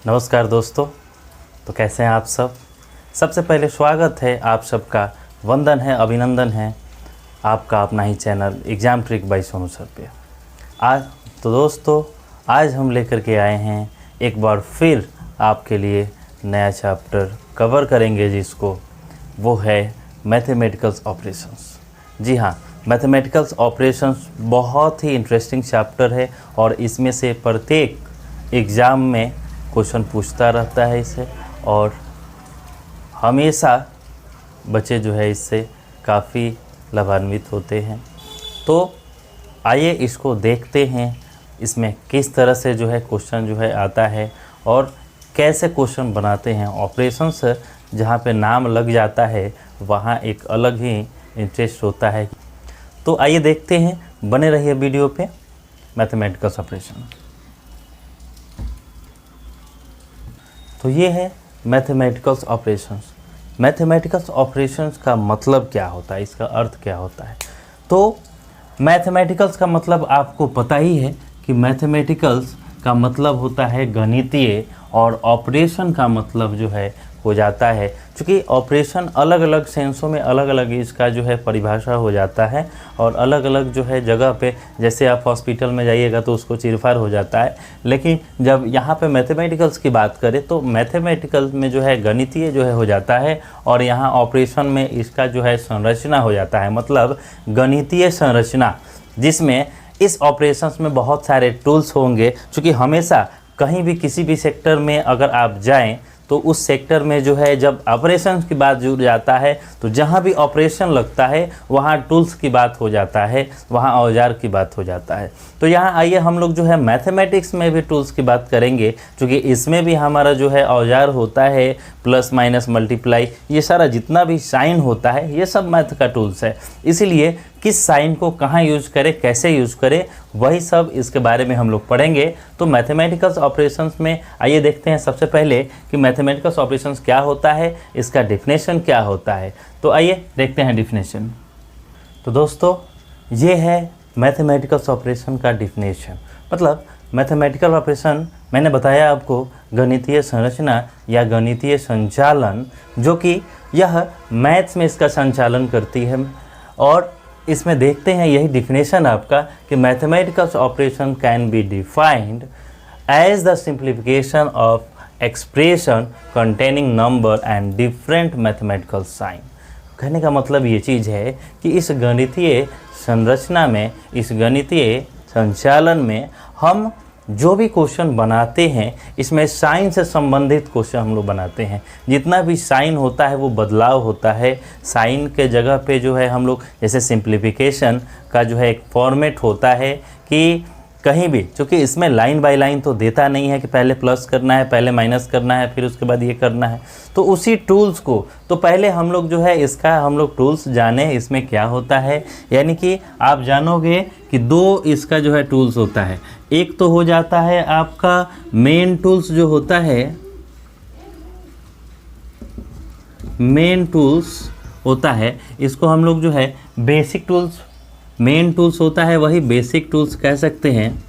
नमस्कार दोस्तों। तो कैसे हैं आप सब। सबसे पहले स्वागत है आप सबका, वंदन है, अभिनंदन है आपका अपना ही channel exam trick by Sonu sir पे। आज हम लेकर के आए हैं एक बार फिर आपके लिए नया चैप्टर कवर करेंगे, जिसको वो है मैथमेटिकल्स ऑपरेशंस। जी हाँ, मैथमेटिकल्स ऑपरेशंस बहुत ही इंटरेस्टिंग चैप्टर है और इसमें से प्रत्येक एग्ज़ाम में क्वेश्चन पूछता रहता है इसे, और हमेशा बच्चे जो है इससे काफ़ी लाभान्वित होते हैं। तो आइए इसको देखते हैं, इसमें किस तरह से जो है क्वेश्चन जो है आता है और कैसे क्वेश्चन बनाते हैं। ऑपरेशंस जहाँ पे नाम लग जाता है वहाँ एक अलग ही इंटरेस्ट होता है। तो आइए देखते हैं, बने रहिए वीडियो पे। मैथमेटिकल्स ऑपरेशन, तो ये है मैथमेटिकल्स ऑपरेशंस। मैथमेटिकल्स ऑपरेशंस का मतलब क्या होता है, इसका अर्थ क्या होता है। तो मैथमेटिकल्स का मतलब आपको पता ही है कि मैथमेटिकल्स का मतलब होता है गणितीय, और ऑपरेशन का मतलब जो है हो जाता है, क्योंकि ऑपरेशन अलग अलग सेंसों में अलग अलग इसका जो है परिभाषा हो जाता है, और अलग अलग जो है जगह पे, जैसे आप हॉस्पिटल में जाइएगा तो उसको चीरफाड़ हो जाता है। लेकिन जब यहाँ पे मैथमेटिकल्स की बात करें तो मैथमेटिकल्स में जो है गणितीय जो है हो जाता है, और यहाँ ऑपरेशन में इसका जो है संरचना हो जाता है, मतलब गणितीय संरचना, जिसमें इस ऑपरेशंस में बहुत सारे टूल्स होंगे। क्योंकि हमेशा कहीं भी किसी भी सेक्टर में अगर आप जाएं तो उस सेक्टर में जो है जब ऑपरेशन की बात जुड़ जाता है तो जहाँ भी ऑपरेशन लगता है वहाँ टूल्स की बात हो जाता है, वहाँ औजार की बात हो जाता है। तो यहाँ आइए हम लोग जो है मैथमेटिक्स में भी टूल्स की बात करेंगे, क्योंकि इसमें भी हमारा जो है औजार होता है प्लस माइनस मल्टीप्लाई, ये सारा जितना भी साइन होता है ये सब मैथ का टूल्स है। इसीलिए किस साइन को कहाँ यूज करें, कैसे यूज करें, वही सब इसके बारे में हम लोग पढ़ेंगे। तो मैथमेटिकल्स ऑपरेशंस में आइए देखते हैं सबसे पहले कि मैथमेटिकल्स ऑपरेशंस क्या होता है, इसका डेफिनेशन क्या होता है। तो आइए देखते हैं डेफिनेशन। तो दोस्तों ये है मैथमेटिकल्स ऑपरेशन का डेफिनेशन। मतलब मैथमेटिकल ऑपरेशन मैंने बताया आपको गणितीय संरचना या गणितीय संचालन, जो कि यह मैथ्स में इसका संचालन करती है। और इसमें देखते हैं यही डेफिनेशन आपका कि mathematicals operation can be defined as the simplification of expression containing number and different mathematical sign. कहने का मतलब ये चीज़ है कि इस गणितीय संरचना में, इस गणितीय संचालन में हम जो भी क्वेश्चन बनाते हैं इसमें साइन से संबंधित क्वेश्चन हम लोग बनाते हैं। जितना भी साइन होता है वो बदलाव होता है। साइन के जगह पे जो है हम लोग, जैसे सिंप्लीफिकेशन का जो है एक फॉर्मेट होता है कि कहीं भी, क्योंकि इसमें लाइन बाय लाइन तो देता नहीं है कि पहले प्लस करना है, पहले माइनस करना है, फिर उसके बाद ये करना है। तो उसी टूल्स को, तो पहले हम लोग जो है इसका हम लोग टूल्स जाने इसमें क्या होता है। यानी कि आप जानोगे कि दो इसका जो है टूल्स होता है। एक तो हो जाता है आपका मेन टूल्स जो होता है, मेन टूल्स होता है, इसको हम लोग जो है बेसिक टूल्स, मेन टूल्स होता है वही बेसिक टूल्स कह सकते हैं।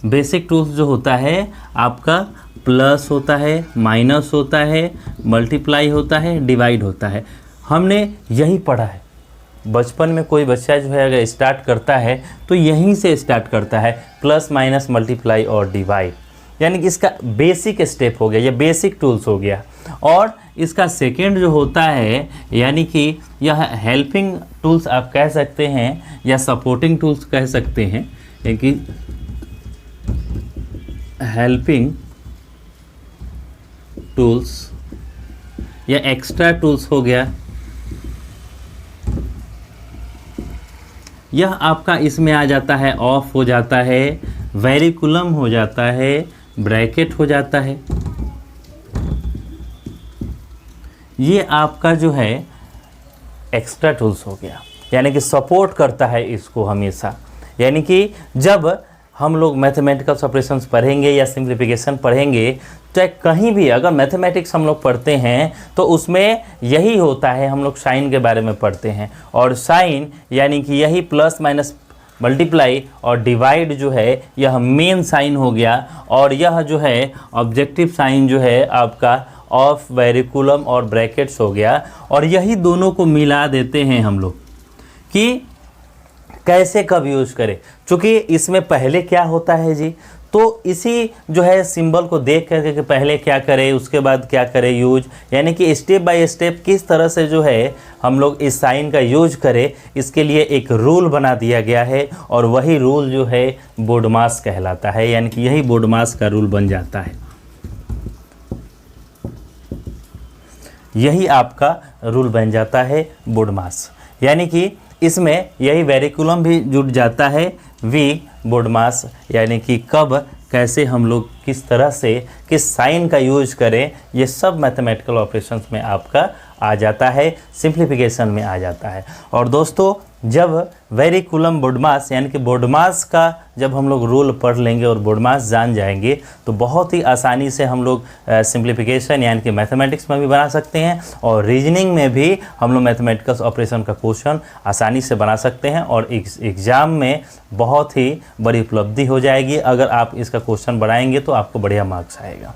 बेसिक टूल्स जो होता है आपका प्लस होता है, माइनस होता है, मल्टीप्लाई होता है, डिवाइड होता है। हमने यही पढ़ा है बचपन में। कोई बच्चा जो है अगर स्टार्ट करता है तो यहीं से स्टार्ट करता है, प्लस माइनस मल्टीप्लाई और डिवाइड। यानी कि इसका बेसिक स्टेप हो गया, ये बेसिक टूल्स हो गया। और इसका सेकेंड जो होता है, यानी कि यह हेल्पिंग टूल्स आप कह सकते हैं या सपोर्टिंग टूल्स कह सकते हैं, कि हेल्पिंग टूल्स या एक्स्ट्रा टूल्स हो गया। यह आपका इसमें आ जाता है, ऑफ हो जाता है, वेरिकुलम हो जाता है, ब्रैकेट हो जाता है। ये आपका जो है एक्स्ट्रा टूल्स हो गया, यानी कि सपोर्ट करता है इसको हमेशा। यानी कि जब हम लोग मैथमेटिकल ऑपरेशंस पढ़ेंगे या सिंप्लीफिकेशन पढ़ेंगे, चाहे कहीं भी अगर मैथमेटिक्स हम लोग पढ़ते हैं तो उसमें यही होता है। हम लोग साइन के बारे में पढ़ते हैं, और साइन यानी कि यही प्लस माइनस मल्टीप्लाई और डिवाइड जो है यह मेन साइन हो गया, और यह जो है ऑब्जेक्टिव साइन जो है आपका ऑफ वेरिकुलम और ब्रैकेट्स हो गया। और यही दोनों को मिला देते हैं हम लोग कि कैसे कब यूज करें, क्योंकि इसमें पहले क्या होता है जी, तो इसी जो है सिंबल को देख करके कि पहले क्या करें उसके बाद क्या करें यूज, यानी कि स्टेप बाय स्टेप किस तरह से जो है हम लोग इस साइन का यूज करें, इसके लिए एक रूल बना दिया गया है। और वही रूल जो है बोडमास कहलाता है, यानी कि यही बोडमास का रूल बन जाता है। यही आपका रूल बन जाता है बोडमास, यानी कि इसमें यही वेरिकुलम भी जुड़ जाता है, वी बोडमास, यानी कि कब कैसे हम लोग किस तरह से किस साइन का यूज करें, ये सब मैथमेटिकल ऑपरेशंस में आपका आ जाता है, सिंप्लीफिकेशन में आ जाता है। और दोस्तों जब वेरिकुलम बोडमास यानी कि बोडमास का जब हम लोग रूल पढ़ लेंगे और बोडमास जान जाएंगे तो बहुत ही आसानी से हम लोग सिंप्लीफिकेशन यानी कि मैथमेटिक्स में भी बना सकते हैं, और रीजनिंग में भी हम लोग मैथमेटिकल ऑपरेशन का क्वेश्चन आसानी से बना सकते हैं, और एग्ज़ाम में बहुत ही बड़ी उपलब्धि हो जाएगी। अगर आप इसका क्वेश्चन बनाएंगे तो आपको बढ़िया मार्क्स आएगा।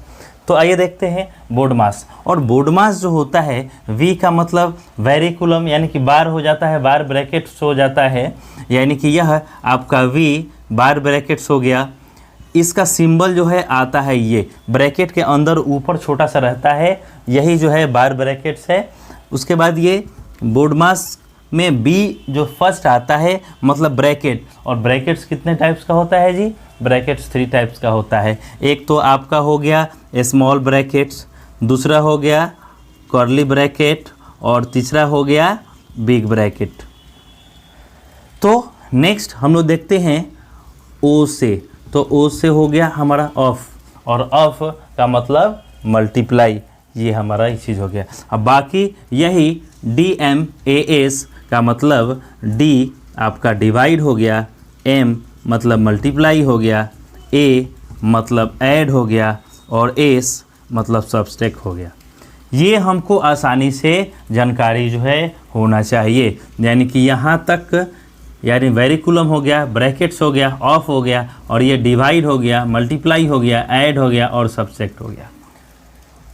तो आइए देखते हैं बोडमास। और बोडमास जो होता है, वी का मतलब वेरिकुलम यानी कि बार हो जाता है, बार ब्रैकेट्स हो जाता है, यानी कि यह आपका वी बार ब्रैकेट्स हो गया। इसका सिंबल जो है आता है ये ब्रैकेट के अंदर ऊपर छोटा सा रहता है, यही जो है बार ब्रैकेट्स है। उसके बाद ये बोडमास में बी जो फर्स्ट आता है मतलब ब्रैकेट, और ब्रैकेट्स कितने टाइप्स का होता है जी, ब्रैकेट्स 3 टाइप्स का होता है। एक तो आपका हो गया स्मॉल ब्रैकेट्स, दूसरा हो गया कर्ली ब्रैकेट, और तीसरा हो गया बिग ब्रैकेट। तो नेक्स्ट हम लोग देखते हैं ओ से, तो ओ से हो गया हमारा ऑफ, और ऑफ का मतलब मल्टीप्लाई, ये हमारा ये चीज़ हो गया। अब बाकी यही DMAS का मतलब डी आपका डिवाइड हो गया, M मतलब मल्टीप्लाई हो गया, A मतलब ऐड हो गया, और S मतलब सब्सट्रैक्ट हो गया। ये हमको आसानी से जानकारी जो है होना चाहिए, यानी कि यहाँ तक यानी वेरिकुलम हो गया, ब्रैकेट्स हो गया, ऑफ हो गया, और ये डिवाइड हो गया, मल्टीप्लाई हो गया, ऐड हो गया, और सब्सट्रैक्ट हो गया।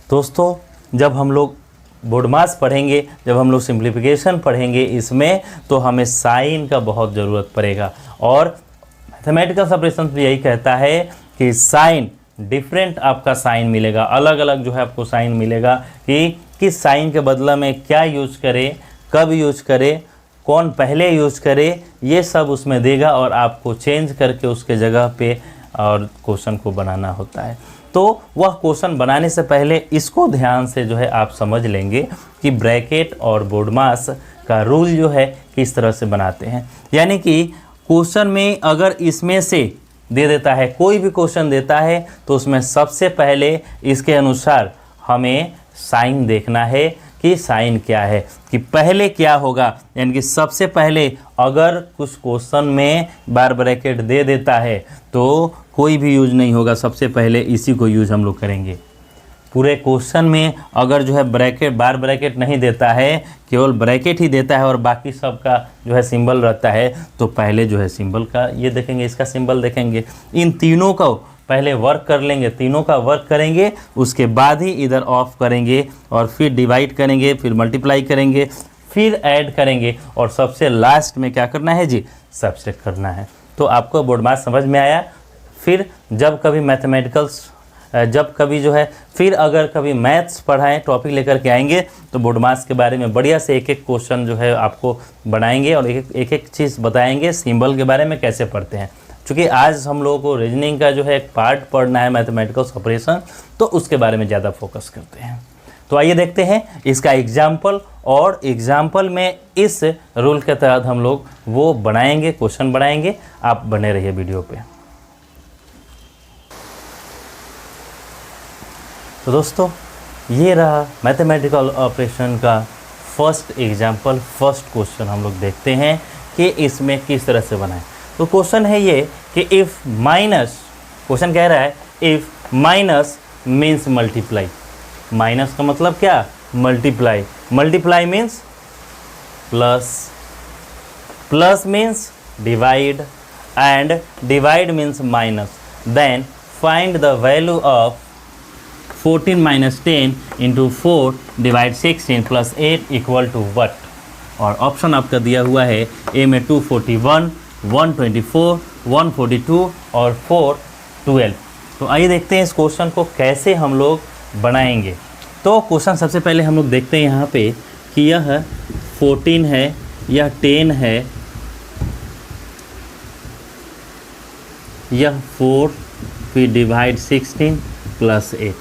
दोस्तों जब हम लोग बोडमास पढ़ेंगे, जब हम लोग सिंप्लीफिकेशन पढ़ेंगे इसमें, तो हमें साइन का बहुत ज़रूरत पड़ेगा। और मैथमेटिकल ऑपरेशन भी यही कहता है कि साइन डिफरेंट आपका साइन मिलेगा, अलग अलग जो है आपको साइन मिलेगा कि किस साइन के बदला में क्या यूज करें, कब यूज करें, कौन पहले यूज करे, ये सब उसमें देगा, और आपको चेंज करके उसके जगह पे और क्वेश्चन को बनाना होता है। तो वह क्वेश्चन बनाने से पहले इसको ध्यान से जो है आप समझ लेंगे कि ब्रैकेट और बोडमास का रूल जो है किस तरह से बनाते हैं। यानी कि क्वेश्चन में अगर इसमें से दे देता है, कोई भी क्वेश्चन देता है, तो उसमें सबसे पहले इसके अनुसार हमें साइन देखना है कि साइन क्या है, कि पहले क्या होगा। यानी कि सबसे पहले अगर कुछ क्वेश्चन में बार ब्रैकेट दे देता है तो कोई भी यूज नहीं होगा, सबसे पहले इसी को यूज हम लोग करेंगे। पूरे क्वेश्चन में अगर जो है ब्रैकेट बार ब्रैकेट नहीं देता है, केवल ब्रैकेट ही देता है और बाकी सब का जो है सिंबल रहता है, तो पहले जो है सिंबल का ये देखेंगे, इसका सिंबल देखेंगे, इन तीनों को पहले वर्क कर लेंगे, तीनों का वर्क करेंगे, उसके बाद ही इधर ऑफ करेंगे, और फिर डिवाइड करेंगे, फिर मल्टीप्लाई करेंगे, फिर ऐड करेंगे, और सबसे लास्ट में क्या करना है जी, सब्सट्रैक्ट करना है। तो आपको बोडमास समझ में आया। फिर जब कभी मैथमेटिकल्स जब कभी जो है फिर अगर कभी मैथ्स पढ़ाएं, टॉपिक लेकर के आएंगे, तो बोडमास के बारे में बढ़िया से एक एक क्वेश्चन जो है आपको बनाएंगे और एक एक चीज़ बताएंगे, सिंबल के बारे में कैसे पढ़ते हैं। क्योंकि आज हम लोगों को रीजनिंग का जो है एक पार्ट पढ़ना है, मैथमेटिकल ऑपरेशन, तो उसके बारे में ज़्यादा फोकस करते हैं। तो आइए देखते हैं इसका एग्जाम्पल, और एग्जाम्पल में इस रूल के तहत हम लोग वो बनाएंगे, क्वेश्चन बनाएंगे। आप बने रहिए वीडियो पे। तो दोस्तों ये रहा मैथमेटिकल ऑपरेशन का फर्स्ट एग्जाम्पल, फर्स्ट क्वेश्चन हम लोग देखते हैं कि इसमें किस तरह से बनाएं। तो क्वेश्चन है ये कि इफ़ माइनस, क्वेश्चन कह रहा है if minus means multiply, minus का मतलब क्या, multiply, multiply means plus, plus means divide, and divide means minus. Then find the value of 14 minus 10 into 4 divide 16 plus 8 equal to what? और option आपका दिया हुआ है ए में 241, 124, 142 और 412। तो आइए देखते हैं इस क्वेश्चन को कैसे हम लोग बनाएंगे। तो क्वेश्चन सबसे पहले हम लोग देखते हैं यहाँ पे कि यह 14 है, यह 10 है, यह 4 फिर डिवाइड 16 प्लस 8।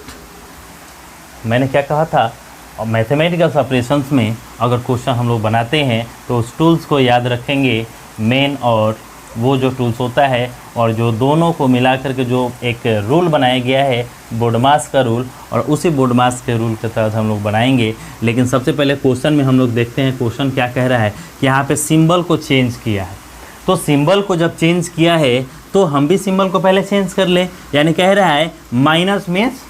मैंने क्या कहा था, और मैथमेटिकल ऑपरेशंस में अगर क्वेश्चन हम लोग बनाते हैं तो उस टूल्स को याद रखेंगे, मेन और वो जो टूल्स होता है, और जो दोनों को मिला करके जो एक रूल बनाया गया है बोडमास का रूल, और उसी बोडमास के रूल के तहत हम लोग बनाएंगे। लेकिन सबसे पहले क्वेश्चन में हम लोग देखते हैं क्वेश्चन क्या कह रहा है कि यहाँ पे सिंबल को चेंज किया है। तो सिंबल को जब चेंज किया है तो हम भी सिंबल को पहले चेंज कर ले। यानी कह रहा है माइनस मीन्स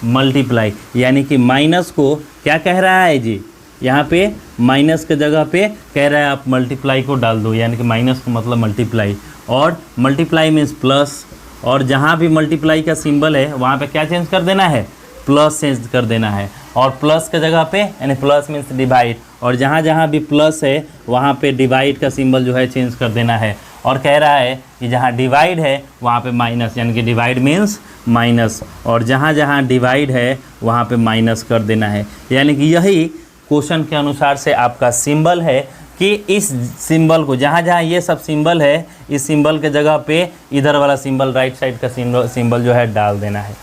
मल्टीप्लाई, यानी कि माइनस को क्या कह रहा है जी, यहाँ पे माइनस के जगह पे कह रहा है आप मल्टीप्लाई को डाल दो, यानी कि माइनस का मतलब मल्टीप्लाई, और मल्टीप्लाई मीन्स प्लस, और जहाँ भी मल्टीप्लाई का सिंबल है वहाँ पे क्या चेंज कर देना है, प्लस चेंज कर देना है, और प्लस के जगह पे यानी प्लस मीन्स डिवाइड, और जहाँ जहाँ भी प्लस है वहाँ पे डिवाइड का सिंबल जो है चेंज कर देना है। और कह रहा है कि जहाँ डिवाइड है वहाँ पे माइनस, यानी कि डिवाइड मीन्स माइनस, और जहाँ जहाँ डिवाइड है वहाँ पे माइनस कर देना है। यानी कि यही क्वेश्चन के अनुसार से आपका सिंबल है कि इस सिंबल को जहाँ जहाँ ये सब सिंबल है, इस सिंबल के जगह पे इधर वाला सिंबल, राइट साइड का सिंबल जो है डाल देना है।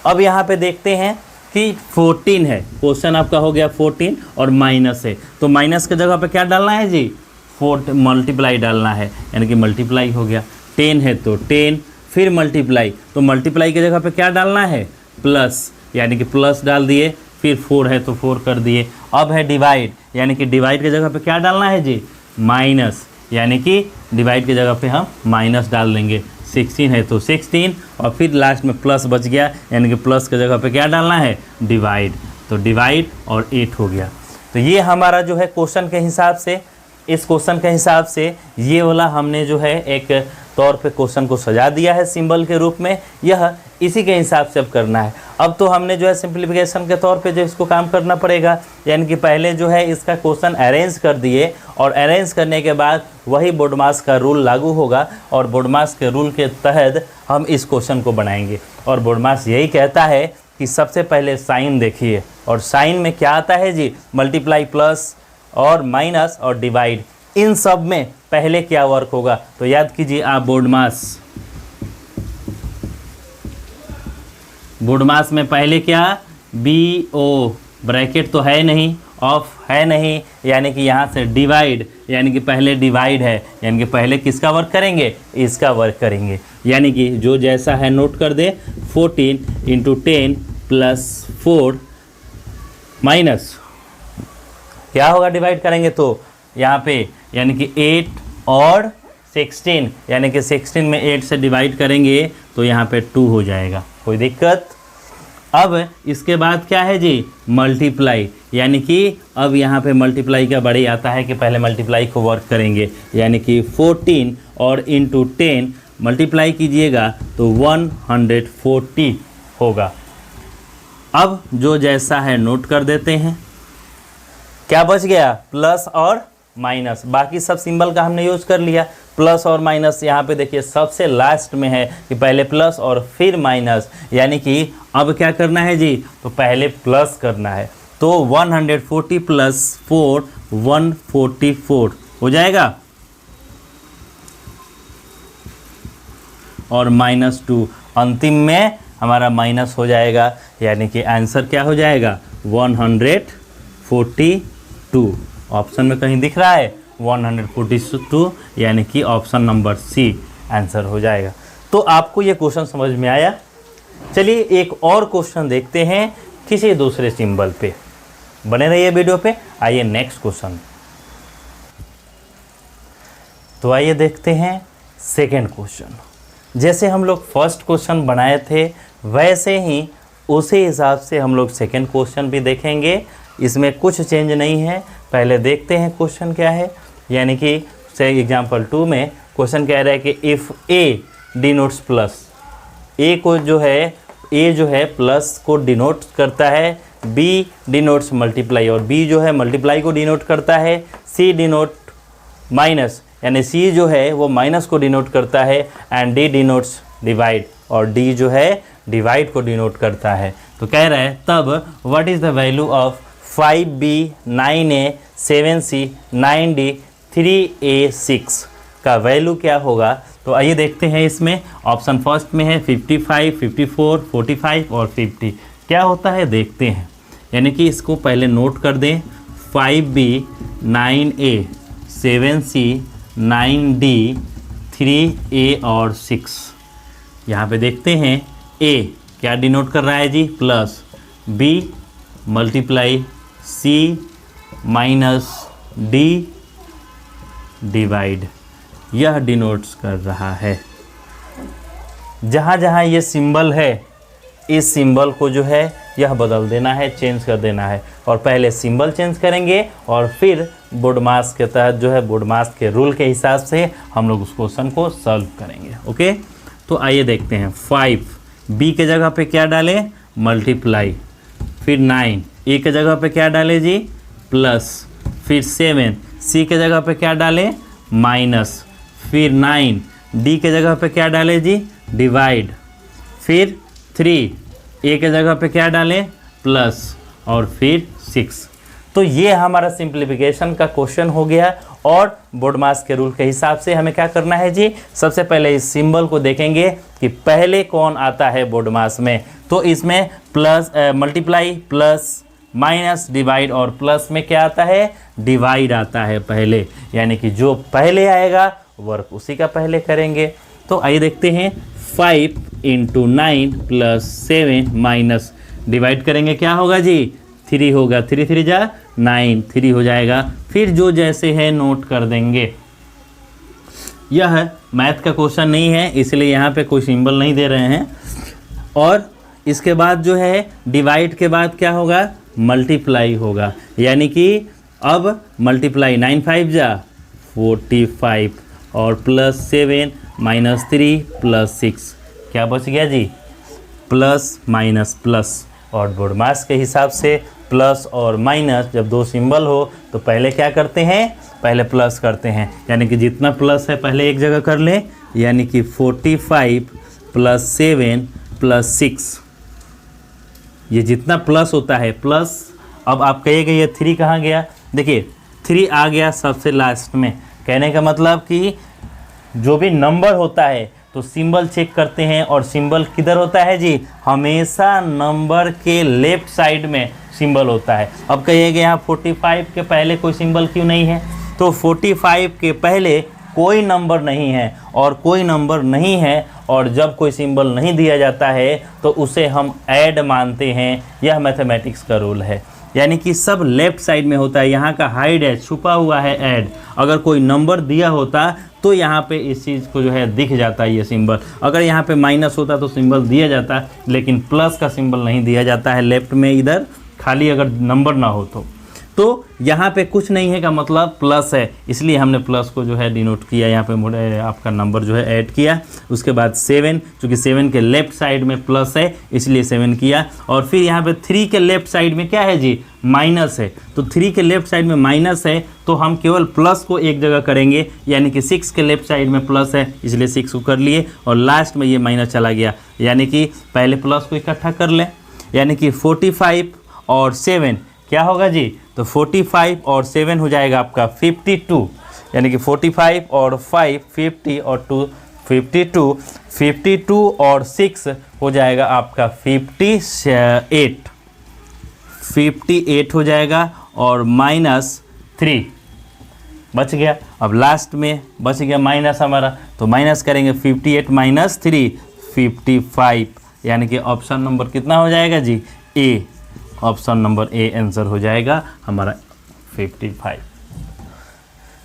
अब यहाँ पे देखते हैं कि 14 है, क्वेश्चन आपका हो गया 14 और माइनस है, तो माइनस के जगह पे क्या डालना है जी, 4 मल्टीप्लाई डालना है, यानी कि मल्टीप्लाई हो गया। 10 है तो 10 फिर मल्टीप्लाई, तो मल्टीप्लाई की जगह पे क्या डालना है, प्लस, यानी कि प्लस डाल दिए, फिर 4 है तो 4 कर दिए। अब है डिवाइड, यानी कि डिवाइड की जगह पे क्या डालना है जी, माइनस, यानी कि डिवाइड की जगह पे हम माइनस डाल देंगे। 16 है तो 16, और फिर लास्ट में प्लस बच गया, यानी कि प्लस की जगह पे क्या डालना है, डिवाइड, तो डिवाइड और 8 हो गया। तो ये हमारा जो है क्वेश्चन के हिसाब से, इस क्वेश्चन के हिसाब से ये वाला हमने जो है एक तौर पे क्वेश्चन को सजा दिया है सिंबल के रूप में। यह इसी के हिसाब से अब करना है। अब तो हमने जो है सिंप्लीफिकेशन के तौर पे जो इसको काम करना पड़ेगा, यानी कि पहले जो है इसका क्वेश्चन अरेंज कर दिए, और अरेंज करने के बाद वही बोडमास का रूल लागू होगा, और बोडमास के रूल के तहत हम इस क्वेश्चन को बनाएंगे। और बोडमास यही कहता है कि सबसे पहले साइन देखिए, और साइन में क्या आता है जी, मल्टीप्लाई, प्लस और माइनस और डिवाइड, इन सब में पहले क्या वर्क होगा। तो याद कीजिए आप बोडमास में पहले क्या, BO, ब्रैकेट तो है नहीं, ऑफ है नहीं, यानी कि यहाँ से डिवाइड, यानी कि पहले डिवाइड है, यानी कि पहले किसका वर्क करेंगे, इसका वर्क करेंगे। यानी कि जो जैसा है नोट कर दे, 14 × 10 + 4 माइनस क्या होगा, डिवाइड करेंगे तो यहाँ पे यानी कि 8 और 16, यानी कि 16 में 8 से डिवाइड करेंगे तो यहाँ पे 2 हो जाएगा, कोई दिक्कत। अब इसके बाद क्या है जी, मल्टीप्लाई, यानी कि अब यहाँ पे मल्टीप्लाई का बड़ी आता है कि पहले मल्टीप्लाई को वर्क करेंगे, यानी कि 14 और × 10 मल्टीप्लाई कीजिएगा तो 140 होगा। अब जो जैसा है नोट कर देते हैं, क्या बच गया, प्लस और माइनस, बाकी सब सिंबल का हमने यूज कर लिया। प्लस और माइनस यहाँ पे देखिए सबसे लास्ट में है कि पहले प्लस और फिर माइनस, यानी कि अब क्या करना है जी, तो पहले प्लस करना है, तो 140 + 4 144 हो जाएगा, और -2 अंतिम में हमारा माइनस हो जाएगा, यानी कि आंसर क्या हो जाएगा, 142। ऑप्शन में कहीं दिख रहा है 142, यानी कि ऑप्शन नंबर सी आंसर हो जाएगा। तो आपको ये क्वेश्चन समझ में आया। चलिए एक और क्वेश्चन देखते हैं किसी दूसरे सिंबल पे, बने रहिए वीडियो पे। आइए नेक्स्ट क्वेश्चन, तो आइए देखते हैं सेकेंड क्वेश्चन। जैसे हम लोग फर्स्ट क्वेश्चन बनाए थे वैसे ही उसी हिसाब से हम लोग सेकेंड क्वेश्चन भी देखेंगे, इसमें कुछ चेंज नहीं है। पहले देखते हैं क्वेश्चन क्या है, यानी कि से एग्जाम्पल 2 में क्वेश्चन कह रहा है कि इफ़ ए डिनोट्स प्लस, ए को जो है ए जो है प्लस को डिनोट करता है, बी डिनोट्स मल्टीप्लाई और बी जो है मल्टीप्लाई को डिनोट करता है, सी डिनोट माइनस यानी सी जो है वो माइनस को डिनोट करता है, एंड डी डिनोट्स डिवाइड और डी जो है डिवाइड को डिनोट करता है। तो कह रहा है तब what is the value of 5b 9a 7c 9d 3a 6 का वैल्यू क्या होगा। तो आइए देखते हैं, इसमें ऑप्शन फर्स्ट में है 55, 54, 45 और 50 क्या होता है देखते हैं। यानी कि इसको पहले नोट कर दें, 5b 9a 7c 9d 3a और 6। यहाँ पे देखते हैं a क्या डिनोट कर रहा है जी, plus, b multiply, c minus, d divide, यह डिनोट्स कर रहा है। जहाँ जहाँ ये सिंबल है इस सिंबल को जो है यह बदल देना है, चेंज कर देना है, और पहले सिंबल चेंज करेंगे और फिर बोर्ड मास के तहत जो है बोर्ड मास के रूल के हिसाब से हम लोग उस क्वेश्चन को सॉल्व करेंगे। ओके, तो आइए देखते हैं। 5 बी के जगह पे क्या डालें, मल्टीप्लाई, फिर 9 ए के जगह पे क्या डालें जी, प्लस, फिर 7 सी के जगह पे क्या डालें, माइनस, फिर 9 डी के जगह पे क्या डालें जी, डिवाइड, फिर 3 ए के जगह पे क्या डालें, प्लस, और फिर 6। तो ये हमारा सिंप्लीफिकेशन का क्वेश्चन हो गया। और बोर्ड मास के रूल के हिसाब से हमें क्या करना है जी, सबसे पहले इस सिंबल को देखेंगे कि पहले कौन आता है बोर्ड मास में। तो इसमें plus multiply, plus, minus, divide, और प्लस में क्या आता है, डिवाइड आता है पहले, यानी कि जो पहले आएगा वर्क उसी का पहले करेंगे। तो आइए देखते हैं, 5 × 9 + 7 माइनस, डिवाइड करेंगे क्या होगा जी, 3 होगा, 3 3 जा 9, 3 हो जाएगा। फिर जो जैसे है नोट कर देंगे। यह मैथ का क्वेश्चन नहीं है इसलिए यहाँ पे कोई सिंबल नहीं दे रहे हैं। और इसके बाद जो है डिवाइड के बाद क्या होगा, मल्टीप्लाई होगा, यानी कि अब मल्टीप्लाई 9 5 जा 45 और प्लस 7 माइनस 3 प्लस 6 क्या बच गया जी, प्लस माइनस प्लस। और बोर्ड मास के हिसाब से प्लस और माइनस जब दो सिंबल हो तो पहले क्या करते हैं, पहले प्लस करते हैं, यानी कि जितना प्लस है पहले एक जगह कर लें, यानी कि 45 + 7 + 6, ये जितना प्लस होता है प्लस। अब आप कहिएगा ये 3 कहाँ गया, देखिए 3 आ गया सबसे लास्ट में। कहने का मतलब कि जो भी नंबर होता है तो सिंबल चेक करते हैं, और सिंबल किधर होता है जी, हमेशा नंबर के लेफ्ट साइड में सिंबल होता है। अब कहिएगा यहाँ 45 के पहले कोई सिंबल क्यों नहीं है, तो 45 के पहले कोई नंबर नहीं है, और कोई नंबर नहीं है और जब कोई सिंबल नहीं दिया जाता है तो उसे हम ऐड मानते हैं। यह मैथमेटिक्स का रूल है, यानी कि सब लेफ्ट साइड में होता है। यहाँ का हाइड है, छुपा हुआ है ऐड। अगर कोई नंबर दिया होता तो यहाँ पे इस चीज़ को जो है दिख जाता है ये सिंबल। अगर यहाँ पे माइनस होता तो सिंबल दिया जाता, लेकिन प्लस का सिंबल नहीं दिया जाता है लेफ्ट में, इधर खाली अगर नंबर ना हो तो यहाँ पे कुछ नहीं है का मतलब प्लस है, इसलिए हमने प्लस को जो है डिनोट किया, यहाँ पे आपका नंबर जो है ऐड किया। उसके बाद 7, चूँकि 7 के लेफ्ट साइड में प्लस है इसलिए 7 किया। और फिर यहाँ पे 3 के लेफ्ट साइड में क्या है जी, माइनस है, तो 3 के लेफ्ट साइड में माइनस है तो हम केवल प्लस को एक जगह करेंगे, यानी कि 6 के लेफ्ट साइड में प्लस है इसलिए 6 को कर लिए, और लास्ट में ये माइनस चला गया, यानी कि पहले प्लस को इकट्ठा कर लें, यानी कि 45 और 7 क्या होगा जी, तो 45 और 7 हो जाएगा आपका 52, यानी कि 45 और 5 50 और 2 52, 52 और 6 हो जाएगा आपका 58 हो जाएगा, और -3 बच गया। अब लास्ट में बच गया माइनस हमारा, तो माइनस करेंगे 58 - 3 55, यानी कि ऑप्शन नंबर कितना हो जाएगा जी, ए। ऑप्शन नंबर ए आंसर हो जाएगा हमारा 55।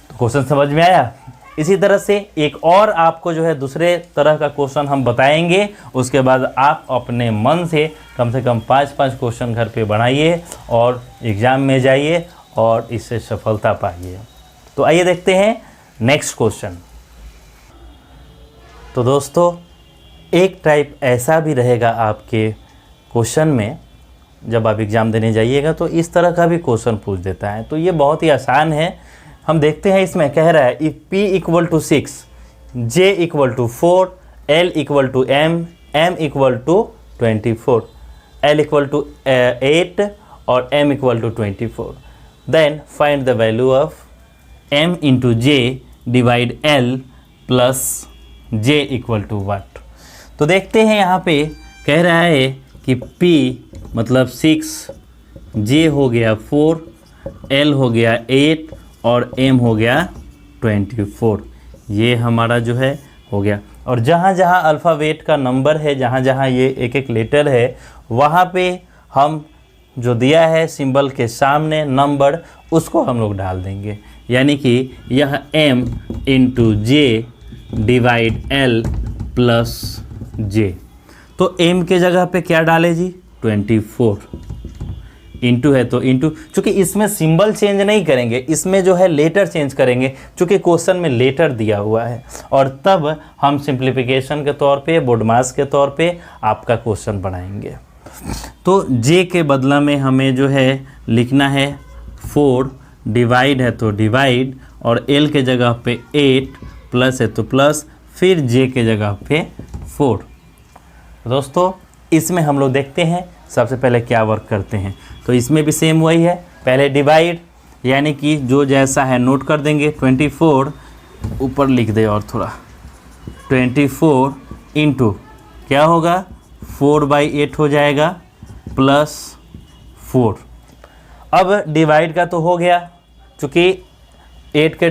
तो क्वेश्चन समझ में आया। इसी तरह से एक और आपको जो है दूसरे तरह का क्वेश्चन हम बताएंगे, उसके बाद आप अपने मन से कम 5-5 क्वेश्चन घर पे बनाइए और एग्ज़ाम में जाइए और इससे सफलता पाइए। तो आइए देखते हैं नेक्स्ट क्वेश्चन। तो दोस्तों एक टाइप ऐसा भी रहेगा आपके क्वेश्चन में, जब आप एग्ज़ाम देने जाइएगा तो इस तरह का भी क्वेश्चन पूछ देता है। तो ये बहुत ही आसान है। हम देखते हैं, इसमें कह रहा है if P equal to 6, J equal to 4, L equal to M, M equal to 24, L equal to 8 और M equal to 24, then find the value of M into J divide L plus J equal to what. तो देखते हैं यहाँ पे कह रहा है कि P मतलब 6, J हो गया 4, L हो गया 8 और M हो गया 24। ये हमारा जो है हो गया। और जहाँ जहाँ अल्फ़ाबेट का नंबर है, जहाँ जहाँ ये एक एक लेटर है, वहाँ पे हम जो दिया है सिंबल के सामने नंबर, उसको हम लोग डाल देंगे। यानी कि यह M into J divide L plus J। तो M के जगह पे क्या डाले जी? 24। इंटू है तो इंटू, चूँकि इसमें सिंबल चेंज नहीं करेंगे, इसमें जो है लेटर चेंज करेंगे, चूँकि क्वेश्चन में लेटर दिया हुआ है। और तब हम सिंप्लीफिकेशन के तौर पे, बोर्डमास के तौर पे आपका क्वेश्चन बनाएंगे। तो J के बदला में हमें जो है लिखना है 4, डिवाइड है तो डिवाइड, और L के जगह पे 8, प्लस है तो प्लस, फिर J के जगह पे 4। दोस्तों इसमें हम लोग देखते हैं सबसे पहले क्या वर्क करते हैं। तो इसमें भी सेम वही है, पहले डिवाइड, यानी कि जो जैसा है नोट कर देंगे। 24 ऊपर लिख दे और थोड़ा, 24 इंटू क्या होगा? 4/8 हो जाएगा प्लस 4। अब डिवाइड का तो हो गया, चूँकि 8 के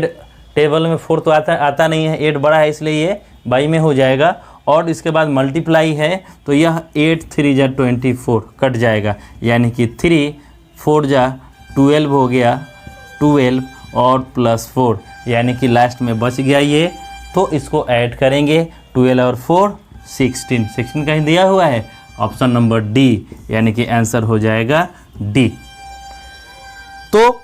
टेबल में 4 तो आता नहीं है, 8 बड़ा है इसलिए ये बाई में हो जाएगा। और इसके बाद मल्टीप्लाई है तो यह 8 3 जा 24 कट जाएगा, यानी कि 3 4 जा 12 हो गया, 12 और प्लस 4, यानी कि लास्ट में बच गया ये। तो इसको ऐड करेंगे, 12 और 4 16 कहीं दिया हुआ है, ऑप्शन नंबर डी, यानी कि आंसर हो जाएगा डी। तो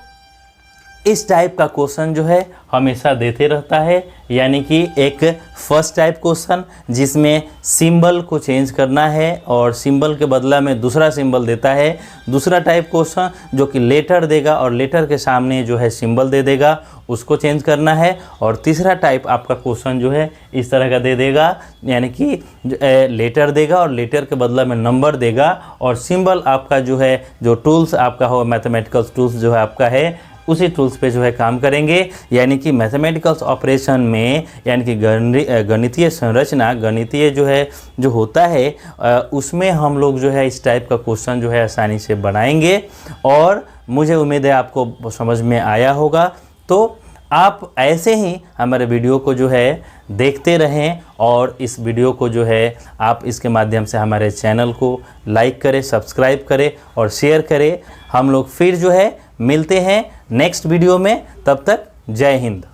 इस टाइप का क्वेश्चन जो है हमेशा देते रहता है, यानी कि एक फर्स्ट टाइप क्वेश्चन जिसमें सिंबल को चेंज करना है और सिंबल के बदला में दूसरा सिंबल देता है। दूसरा टाइप क्वेश्चन जो कि लेटर देगा और लेटर के सामने जो है सिंबल दे देगा, उसको चेंज करना है। और तीसरा टाइप आपका क्वेश्चन जो है इस तरह का दे देगा, यानी कि लेटर देगा और लेटर के बदला में नंबर देगा, और सिंबल आपका जो है, जो टूल्स आपका हो, मैथमेटिकल टूल्स जो है आपका है, उसी टूल्स पे जो है काम करेंगे। यानी कि मैथमेटिकल्स ऑपरेशन में, यानी कि गणितीय संरचना, गणितीय जो है जो होता है, उसमें हम लोग जो है इस टाइप का क्वेश्चन जो है आसानी से बनाएंगे। और मुझे उम्मीद है आपको समझ में आया होगा। तो आप ऐसे ही हमारे वीडियो को जो है देखते रहें, और इस वीडियो को जो है आप इसके माध्यम से हमारे चैनल को लाइक करें, सब्सक्राइब करें और शेयर करें। हम लोग फिर जो है मिलते हैं नेक्स्ट वीडियो में, तब तक जय हिंद।